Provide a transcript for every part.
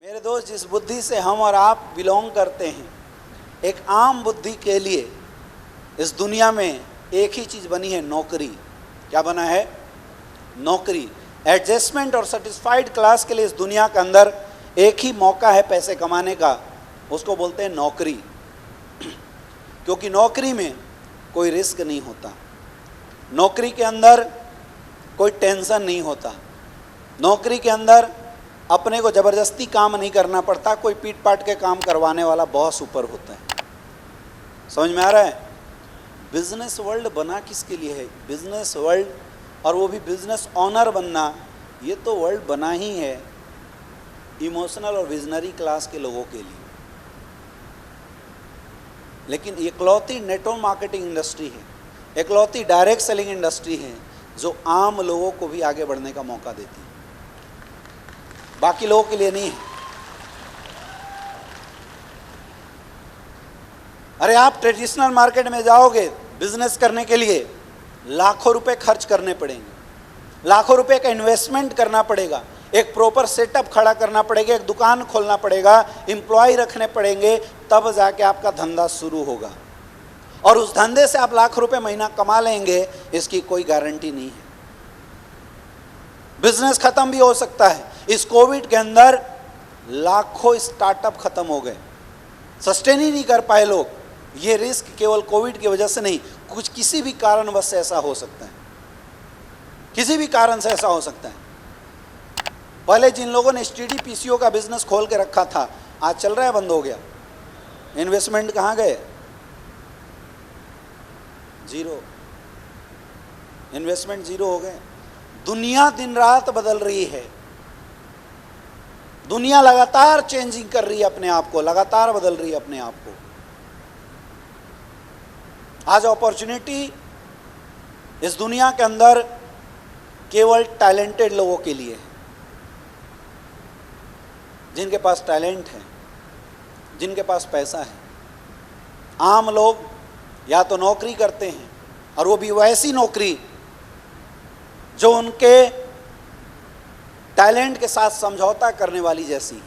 मेरे दोस्त, जिस बुद्धि से हम और आप बिलोंग करते हैं, एक आम बुद्धि के लिए इस दुनिया में एक ही चीज़ बनी है, नौकरी। क्या बना है? नौकरी। एडजस्टमेंट और सेटिस्फाइड क्लास के लिए इस दुनिया के अंदर एक ही मौका है पैसे कमाने का, उसको बोलते हैं नौकरी। क्योंकि नौकरी में कोई रिस्क नहीं होता, नौकरी के अंदर कोई टेंशन नहीं होता, नौकरी के अंदर अपने को ज़बरदस्ती काम नहीं करना पड़ता, कोई पीट पाट के काम करवाने वाला बॉस ऊपर होता है। समझ में आ रहा है? बिजनेस वर्ल्ड बना किसके लिए है? बिजनेस वर्ल्ड, और वो भी बिजनेस ऑनर बनना, ये तो वर्ल्ड बना ही है इमोशनल और विजनरी क्लास के लोगों के लिए। लेकिन इकलौती नेटवर्क मार्केटिंग इंडस्ट्री है, इकलौती डायरेक्ट सेलिंग इंडस्ट्री है जो आम लोगों को भी आगे बढ़ने का मौका देती है, बाकी लोगों के लिए नहीं है। अरे आप ट्रेडिशनल मार्केट में जाओगे बिजनेस करने के लिए, लाखों रुपए खर्च करने पड़ेंगे, लाखों रुपए का इन्वेस्टमेंट करना पड़ेगा, एक प्रॉपर सेटअप खड़ा करना पड़ेगा, एक दुकान खोलना पड़ेगा, एम्प्लॉय रखने पड़ेंगे, तब जाके आपका धंधा शुरू होगा। और उस धंधे से आप लाख रुपए महीना कमा लेंगे, इसकी कोई गारंटी नहीं है। बिजनेस खत्म भी हो सकता है। इस कोविड के अंदर लाखों स्टार्टअप खत्म हो गए, सस्टेन ही नहीं कर पाए लोग। ये रिस्क केवल कोविड की वजह से नहीं, कुछ किसी भी कारणवश से ऐसा हो सकता है, किसी भी कारण से ऐसा हो सकता है। पहले जिन लोगों ने एसटीडी पीसीओ का बिजनेस खोल के रखा था, आज चल रहा है, बंद हो गया। इन्वेस्टमेंट कहाँ गए? जीरो। इन्वेस्टमेंट जीरो हो गए। दुनिया दिन रात बदल रही है, दुनिया लगातार चेंजिंग कर रही है अपने आप को, लगातार बदल रही है अपने आप को। आज अपॉर्चुनिटी इस दुनिया के अंदर केवल टैलेंटेड लोगों के लिए है, जिनके पास टैलेंट है, जिनके पास पैसा है। आम लोग या तो नौकरी करते हैं, और वो भी वैसी नौकरी जो उनके टैलेंट के साथ समझौता करने वाली जैसी है।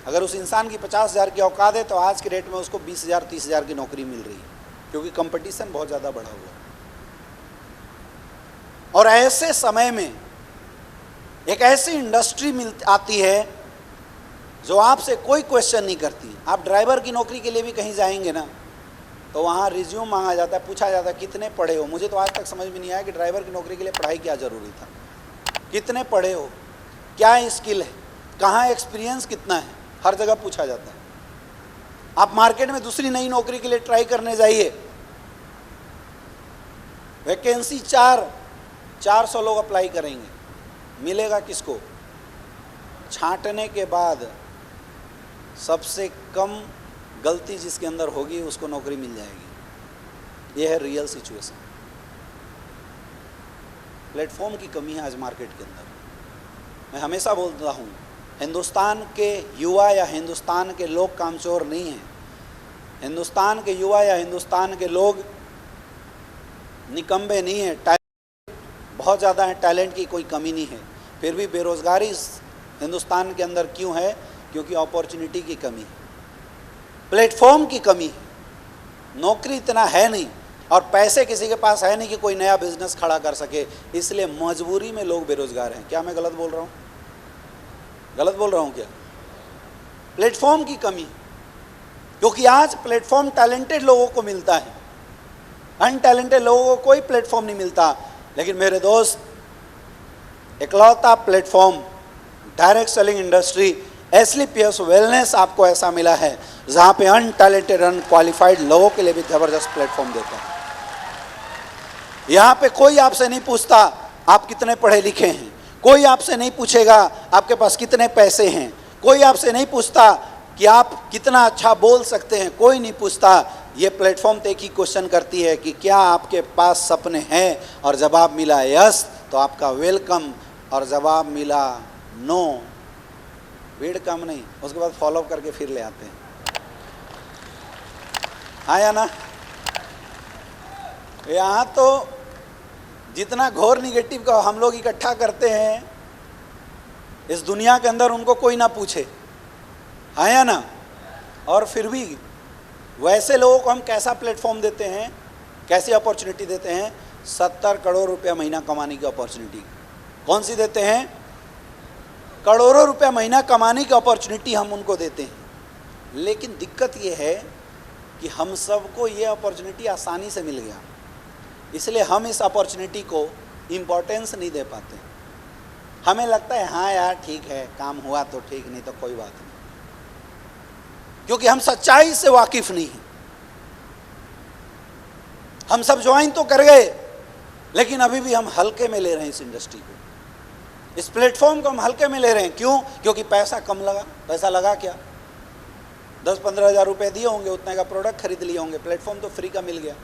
अगर उस इंसान की 50,000 की औकात है तो आज के रेट में उसको 20,000 30,000 की नौकरी मिल रही है, क्योंकि कंपटीशन बहुत ज़्यादा बढ़ा हुआ है। और ऐसे समय में एक ऐसी इंडस्ट्री आती है जो आपसे कोई क्वेश्चन नहीं करती। आप ड्राइवर की नौकरी के लिए भी कहीं जाएंगे ना, तो वहाँ रिज्यूम मांगा जाता है, पूछा जाता है कितने पढ़े हो। मुझे तो आज तक समझ में नहीं आया कि ड्राइवर की नौकरी के लिए पढ़ाई क्या ज़रूरी था। कितने पढ़े हो, क्या स्किल है, कहाँ एक्सपीरियंस कितना है, हर जगह पूछा जाता है। आप मार्केट में दूसरी नई नौकरी के लिए ट्राई करने जाइए, वैकेंसी 400 लोग अप्लाई करेंगे, मिलेगा किसको? छांटने के बाद सबसे कम गलती जिसके अंदर होगी उसको नौकरी मिल जाएगी। यह है रियल सिचुएशन। प्लेटफॉर्म की कमी है आज मार्केट के अंदर। मैं हमेशा बोलता हूँ, हिंदुस्तान के युवा या हिंदुस्तान के लोग कामचोर नहीं हैं। हिंदुस्तान के युवा या हिंदुस्तान के लोग निकम्बे नहीं हैं। टैलेंट बहुत ज़्यादा है, टैलेंट की कोई कमी नहीं है। फिर भी बेरोज़गारी हिंदुस्तान के अंदर क्यों है? क्योंकि अपॉर्चुनिटी की कमी है, प्लेटफॉर्म की कमी है। नौकरी इतना है नहीं और पैसे किसी के पास है नहीं कि कोई नया बिजनेस खड़ा कर सके, इसलिए मजबूरी में लोग बेरोजगार हैं। क्या मैं गलत बोल रहा हूँ? गलत बोल रहा हूँ क्या? प्लेटफॉर्म की कमी, क्योंकि आज प्लेटफॉर्म टैलेंटेड लोगों को मिलता है, अनटैलेंटेड लोगों को कोई प्लेटफॉर्म नहीं मिलता। लेकिन मेरे दोस्त, इकलौता प्लेटफॉर्म डायरेक्ट सेलिंग इंडस्ट्री एसलीपीएस वेलनेस आपको ऐसा मिला है, जहाँ पे अनटैलेंटेड अनक्वालिफाइड लोगों के लिए भी ज़बरदस्त प्लेटफॉर्म देता है। यहाँ पे कोई आपसे नहीं पूछता आप कितने पढ़े लिखे हैं, कोई आपसे नहीं पूछेगा आपके पास कितने पैसे हैं, कोई आपसे नहीं पूछता कि आप कितना अच्छा बोल सकते हैं, कोई नहीं पूछता। ये प्लेटफॉर्म तो एक ही क्वेश्चन करती है कि क्या आपके पास सपने हैं, और जवाब मिला यस तो आपका वेलकम, और जवाब मिला नो, भीड़ कम नहीं, उसके बाद फॉलोअप करके फिर ले आते हैं। हाँ या ना? यहाँ तो जितना घोर निगेटिव का हम लोग इकट्ठा करते हैं, इस दुनिया के अंदर उनको कोई ना पूछे, हाँ या ना? और फिर भी वैसे लोगों को हम कैसा प्लेटफॉर्म देते हैं, कैसी अपॉर्चुनिटी देते हैं? 70 करोड़ रुपया महीना कमाने की अपॉर्चुनिटी। कौन सी देते हैं? करोड़ों रुपया महीना कमाने की अपॉर्चुनिटी हम उनको देते हैं। लेकिन दिक्कत ये है कि हम सबको ये अपॉर्चुनिटी आसानी से मिल गया, इसलिए हम इस अपॉर्चुनिटी को इम्पोर्टेंस नहीं दे पाते। हमें लगता है हाँ यार ठीक है, काम हुआ तो ठीक, नहीं तो कोई बात नहीं, क्योंकि हम सच्चाई से वाकिफ नहीं हैं। हम सब ज्वाइन तो कर गए, लेकिन अभी भी हम हल्के में ले रहे हैं इस इंडस्ट्री को, इस प्लेटफॉर्म को हम हल्के में ले रहे हैं। क्यों? क्योंकि पैसा कम लगा। पैसा लगा क्या? 10-15 हज़ार रुपये दिए होंगे, उतने का प्रोडक्ट खरीद लिए होंगे, प्लेटफॉर्म तो फ्री का मिल गया।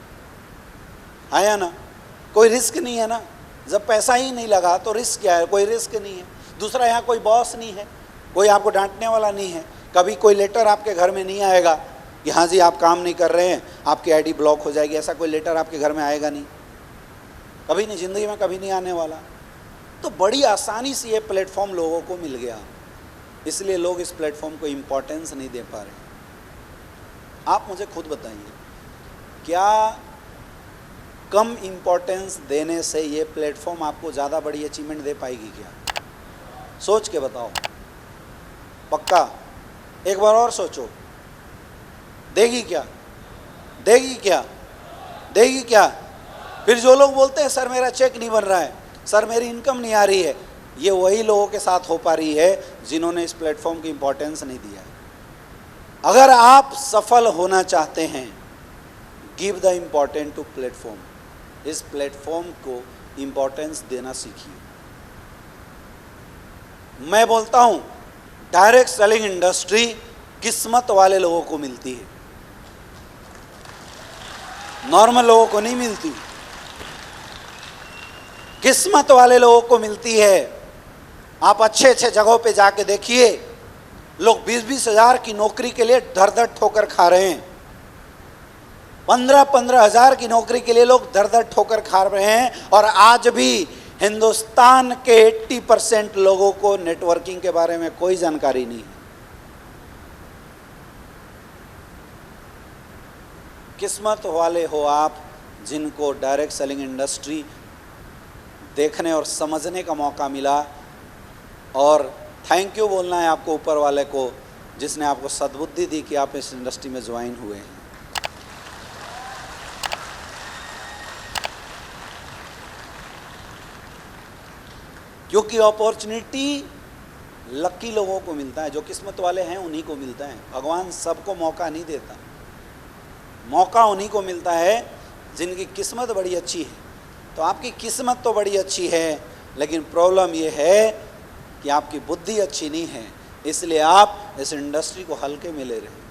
आया ना? कोई रिस्क नहीं है ना। जब पैसा ही नहीं लगा तो रिस्क क्या है? कोई रिस्क नहीं है। दूसरा, यहाँ कोई बॉस नहीं है, कोई आपको डांटने वाला नहीं है, कभी कोई लेटर आपके घर में नहीं आएगा कि हाँ जी आप काम नहीं कर रहे हैं, आपकी आईडी ब्लॉक हो जाएगी। ऐसा कोई लेटर आपके घर में आएगा नहीं, कभी नहीं, ज़िंदगी में कभी नहीं आने वाला। तो बड़ी आसानी से ये प्लेटफॉर्म लोगों को मिल गया, इसलिए लोग इस प्लेटफॉर्म को इम्पोर्टेंस नहीं दे पा रहे। आप मुझे खुद बताइए, क्या कम इम्पोर्टेंस देने से ये प्लेटफॉर्म आपको ज़्यादा बड़ी अचीवमेंट दे पाएगी क्या? सोच के बताओ, पक्का? एक बार और सोचो, देगी क्या? देगी क्या? देगी क्या? फिर जो लोग बोलते हैं सर मेरा चेक नहीं बन रहा है, सर मेरी इनकम नहीं आ रही है, ये वही लोगों के साथ हो पा रही है जिन्होंने इस प्लेटफॉर्म की इम्पोर्टेंस नहीं दिया है। अगर आप सफल होना चाहते हैं, give the important to platform. इस प्लेटफॉर्म को इम्पोर्टेंस देना सीखिए। मैं बोलता हूं, डायरेक्ट सेलिंग इंडस्ट्री किस्मत वाले लोगों को मिलती है, नॉर्मल लोगों को नहीं मिलती। किस्मत वाले लोगों को मिलती है। आप अच्छे अच्छे जगहों पे जाके देखिए, लोग 20-20 हज़ार की नौकरी के लिए दर-दर ठोकर खा रहे हैं। 15-15 हज़ार की नौकरी के लिए लोग दर-दर ठोकर खा रहे हैं। और आज भी हिंदुस्तान के 80% लोगों को नेटवर्किंग के बारे में कोई जानकारी नहीं है। किस्मत वाले हो आप, जिनको डायरेक्ट सेलिंग इंडस्ट्री देखने और समझने का मौका मिला। और थैंक यू बोलना है आपको ऊपर वाले को, जिसने आपको सद्बुद्धि दी कि आप इस इंडस्ट्री में ज्वाइन हुए हैं। क्योंकि अपॉर्चुनिटी लकी लोगों को मिलता है, जो किस्मत वाले हैं उन्हीं को मिलता है। भगवान सबको मौका नहीं देता, मौका उन्हीं को मिलता है जिनकी किस्मत बड़ी अच्छी है। तो आपकी किस्मत तो बड़ी अच्छी है, लेकिन प्रॉब्लम ये है कि आपकी बुद्धि अच्छी नहीं है, इसलिए आप इस इंडस्ट्री को हल्के में ले रहे हैं।